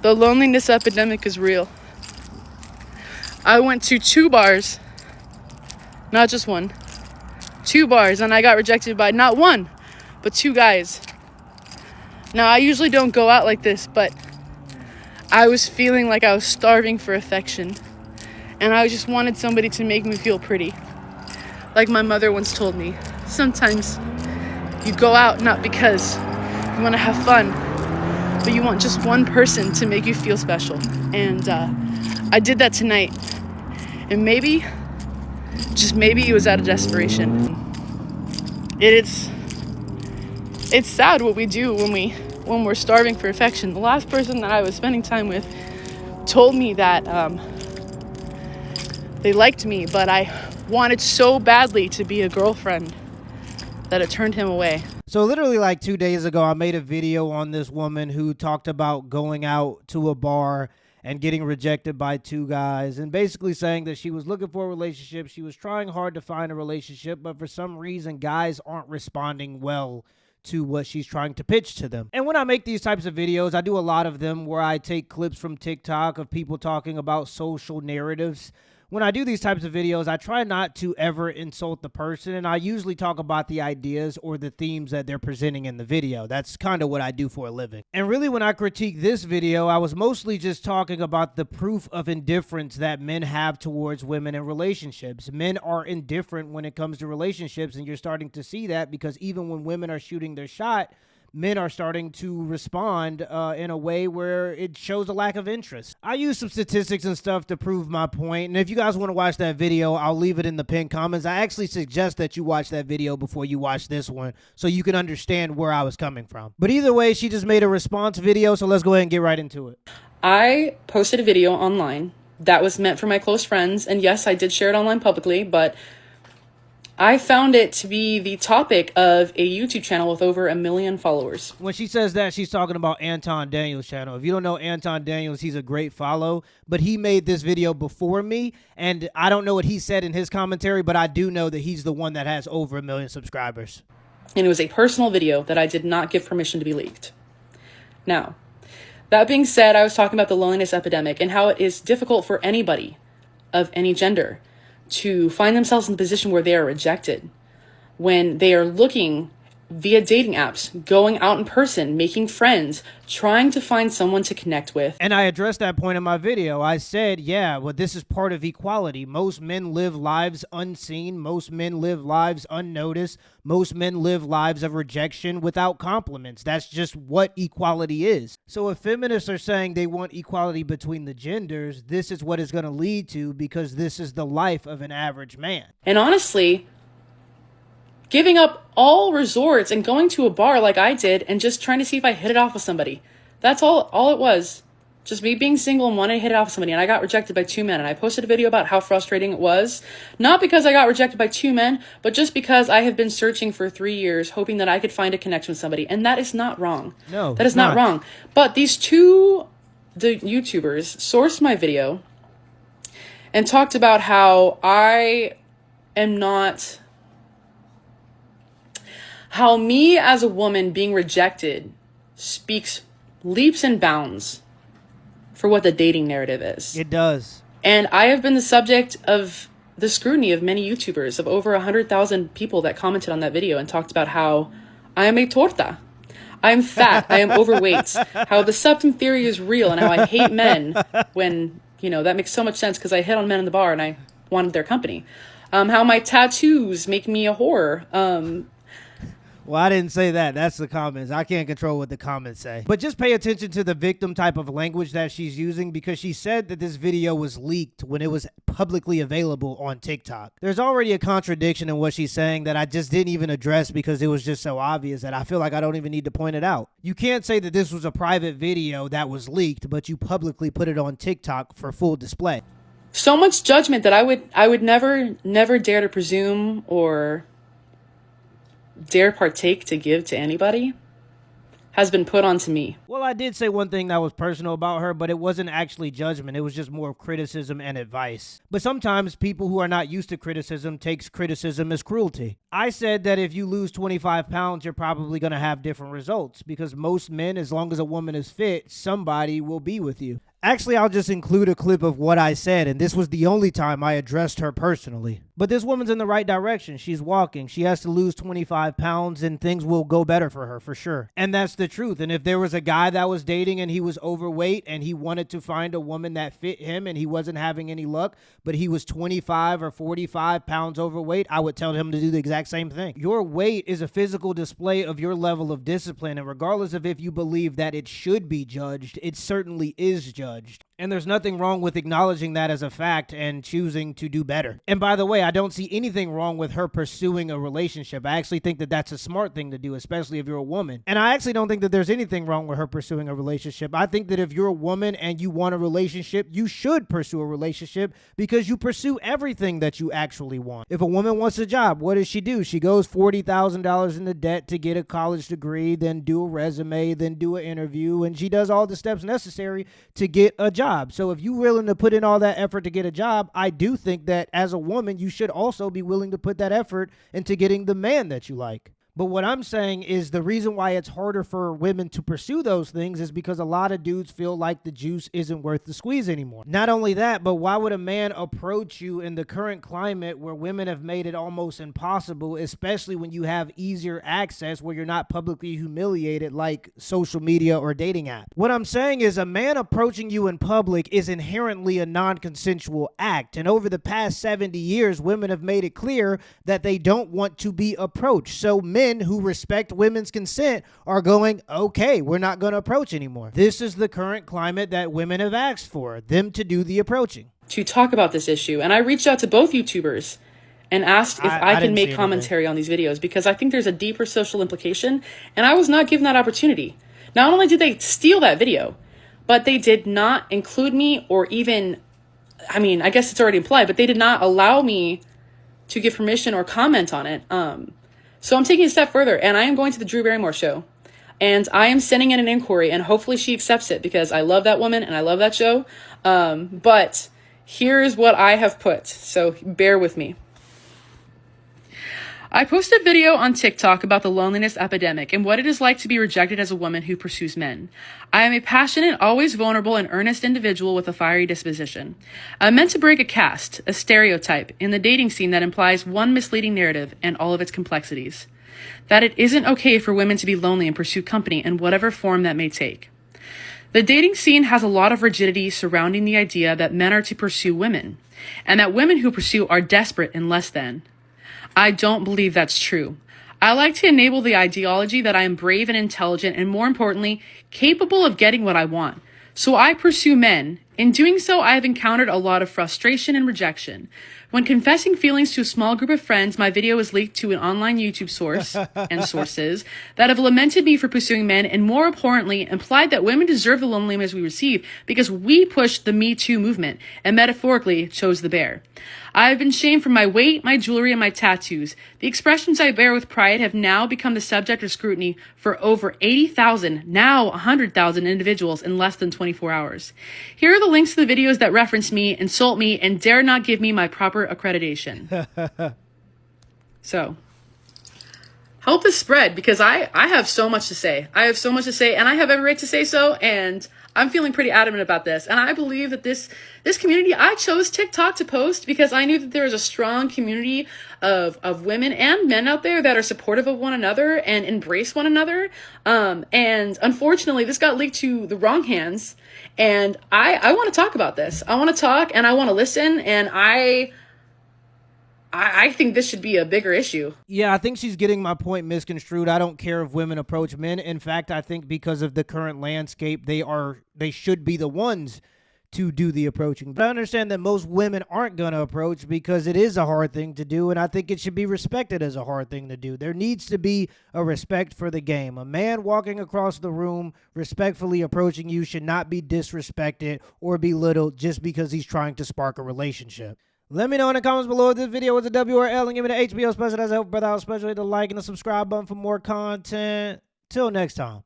The loneliness epidemic is real. I went to 2 bars, not just one, 2 bars, and I got rejected by not one, but 2 guys. Now, I usually don't go out like this, but I was feeling like I was starving for affection, and I just wanted somebody to make me feel pretty. Like my mother once told me, sometimes you go out not because you want to have fun, but you want just one person to make you feel special. And I did that tonight. And maybe, just maybe, it was out of desperation. It's sad what we do when we're starving for affection. The last person that I was spending time with told me that they liked me, but I wanted so badly to be a girlfriend that it turned him away. So literally like 2 days ago, I made a video on this woman who talked about going out to a bar and getting rejected by 2 guys, and basically saying that she was looking for a relationship. She was trying hard to find a relationship, but for some reason, guys aren't responding well to what she's trying to pitch to them. And when I make these types of videos, I do a lot of them where I take clips from TikTok of people talking about social narratives. When I do these types of videos, I try not to ever insult the person, and I usually talk about the ideas or the themes that they're presenting in the video. That's kind of what I do for a living. And really, when I critique this video, I was mostly just talking about the proof of indifference that men have towards women in relationships. Men are indifferent when it comes to relationships, and you're starting to see that because even when women are shooting their shot, men are starting to respond in a way where it shows a lack of interest. I use some statistics and stuff to prove my point, and if you guys want to watch that video, I'll leave it in the pinned comments. I actually suggest that you watch that video before you watch this one so you can understand where I was coming from. But either way, she just made a response video, so let's go ahead and get right into it. I posted a video online that was meant for my close friends, and yes, I did share it online publicly, but I found it to be the topic of a YouTube channel with over 1 million followers. When she says that, she's talking about Anton Daniels' channel. If you don't know Anton Daniels, he's a great follow, but he made this video before me, and I don't know what he said in his commentary, but I do know that he's the one that has over 1 million subscribers. And it was a personal video that I did not give permission to be leaked. Now, that being said, I was talking about the loneliness epidemic and how it is difficult for anybody of any gender to find themselves in the position where they are rejected when they are looking via dating apps, going out in person, making friends, trying to find someone to connect with. And I addressed that point in my video. I said, yeah, well, this is part of equality. Most men live lives unseen. Most men live lives unnoticed. Most men live lives of rejection without compliments. That's just what equality is. So if feminists are saying they want equality between the genders, this is what it's going to lead to, because this is the life of an average man. And honestly, giving up all resorts and going to a bar like I did and just trying to see if I hit it off with somebody. That's all it was. Just me being single and wanting to hit it off with somebody. And I got rejected by 2 men. And I posted a video about how frustrating it was. Not because I got rejected by 2 men, but just because I have been searching for 3 years, hoping that I could find a connection with somebody. And that is not wrong. No, that is not wrong. But these the YouTubers sourced my video and talked about how how me as a woman being rejected speaks leaps and bounds for what the dating narrative is. It does. And I have been the subject of the scrutiny of many YouTubers, of over 100,000 people that commented on that video and talked about how I am a torta. I am fat. I am overweight. How the septum theory is real and how I hate men when, that makes so much sense because I hit on men in the bar and I wanted their company. How my tattoos make me a whore. Well, I didn't say that. That's the comments. I can't control what the comments say. But just pay attention to the victim type of language that she's using, because she said that this video was leaked when it was publicly available on TikTok. There's already a contradiction in what she's saying that I just didn't even address because it was just so obvious that I feel like I don't even need to point it out. You can't say that this was a private video that was leaked, but you publicly put it on TikTok for full display. So much judgment that I would never dare to presume or dare partake to give to anybody. has been put onto me. Well, I did say one thing that was personal about her, but it wasn't actually judgment. It was just more criticism and advice. But sometimes people who are not used to criticism takes criticism as cruelty. I said that if you lose 25 pounds, you're probably going to have different results because most men, as long as a woman is fit, somebody will be with you. Actually, I'll just include a clip of what I said, and this was the only time I addressed her personally. But this woman's in the right direction. She's walking. She has to lose 25 pounds, and things will go better for her, for sure. And that's the truth. And if there was a guy that was dating and he was overweight and he wanted to find a woman that fit him and he wasn't having any luck, but he was 25 or 45 pounds overweight, I would tell him to do the exact same thing. Your weight is a physical display of your level of discipline, and regardless of if you believe that it should be judged, it certainly is judged. And there's nothing wrong with acknowledging that as a fact and choosing to do better. And by the way, I don't see anything wrong with her pursuing a relationship. I actually think that that's a smart thing to do, especially if you're a woman. And I actually don't think that there's anything wrong with her pursuing a relationship. I think that if you're a woman and you want a relationship, you should pursue a relationship because you pursue everything that you actually want. If a woman wants a job, what does she do? She goes $40,000 into debt to get a college degree, then do a resume, then do an interview, and she does all the steps necessary to get a job. So if you're willing to put in all that effort to get a job, I do think that as a woman, you should also be willing to put that effort into getting the man that you like. But what I'm saying is the reason why it's harder for women to pursue those things is because a lot of dudes feel like the juice isn't worth the squeeze anymore. Not only that, but why would a man approach you in the current climate where women have made it almost impossible, especially when you have easier access where you're not publicly humiliated like social media or dating app? What I'm saying is a man approaching you in public is inherently a non-consensual act. And over the past 70 years, women have made it clear that they don't want to be approached. So men who respect women's consent are going, okay, we're not going to approach anymore. This is the current climate that women have asked for, them to do the approaching. To talk about this issue. And I reached out to both YouTubers and asked if I can make commentary on these videos because I think there's a deeper social implication and I was not given that opportunity. Not only did they steal that video, but they did not include me or even, I mean, I guess it's already implied, but they did not allow me to give permission or comment on it. So I'm taking a step further and I am going to the Drew Barrymore show and I am sending in an inquiry and hopefully she accepts it because I love that woman and I love that show. But here's what I have put. So bear with me. I posted a video on TikTok about the loneliness epidemic and what it is like to be rejected as a woman who pursues men. I am a passionate, always vulnerable, and earnest individual with a fiery disposition. I'm meant to break a caste, a stereotype, in the dating scene that implies one misleading narrative and all of its complexities. That it isn't okay for women to be lonely and pursue company in whatever form that may take. The dating scene has a lot of rigidity surrounding the idea that men are to pursue women, and that women who pursue are desperate and less than. I don't believe that's true. I like to enable the ideology that I am brave and intelligent and, more importantly, capable of getting what I want. So I pursue men. In doing so, I have encountered a lot of frustration and rejection. When confessing feelings to a small group of friends, my video was leaked to an online YouTube source and sources that have lamented me for pursuing men and, more abhorrently, implied that women deserve the loneliness we receive because we pushed the Me Too movement and metaphorically chose the bear. I have been shamed for my weight, my jewelry, and my tattoos. The expressions I bear with pride have now become the subject of scrutiny for over 80,000, now 100,000 individuals in less than 24 hours. Here are the links to the videos that reference me, insult me, and dare not give me my proper accreditation. So, help this spread because I have so much to say. I have so much to say, and I have every right to say so, and I'm feeling pretty adamant about this. And I believe that this community, I chose TikTok to post because I knew that there was a strong community of women and men out there that are supportive of one another and embrace one another. And unfortunately, this got leaked to the wrong hands. And I want to talk about this. I want to talk and I want to listen. And I think this should be a bigger issue. Yeah, I think she's getting my point misconstrued. I don't care if women approach men. In fact, I think because of the current landscape, they should be the ones to do the approaching. But I understand that most women aren't going to approach because it is a hard thing to do, and I think it should be respected as a hard thing to do. There needs to be a respect for the game. A man walking across the room respectfully approaching you should not be disrespected or belittled just because he's trying to spark a relationship. Let me know in the comments below if this video was a W or L and give me the HBO special. That's help, brother. I'll especially hit the like and the subscribe button for more content. Till next time.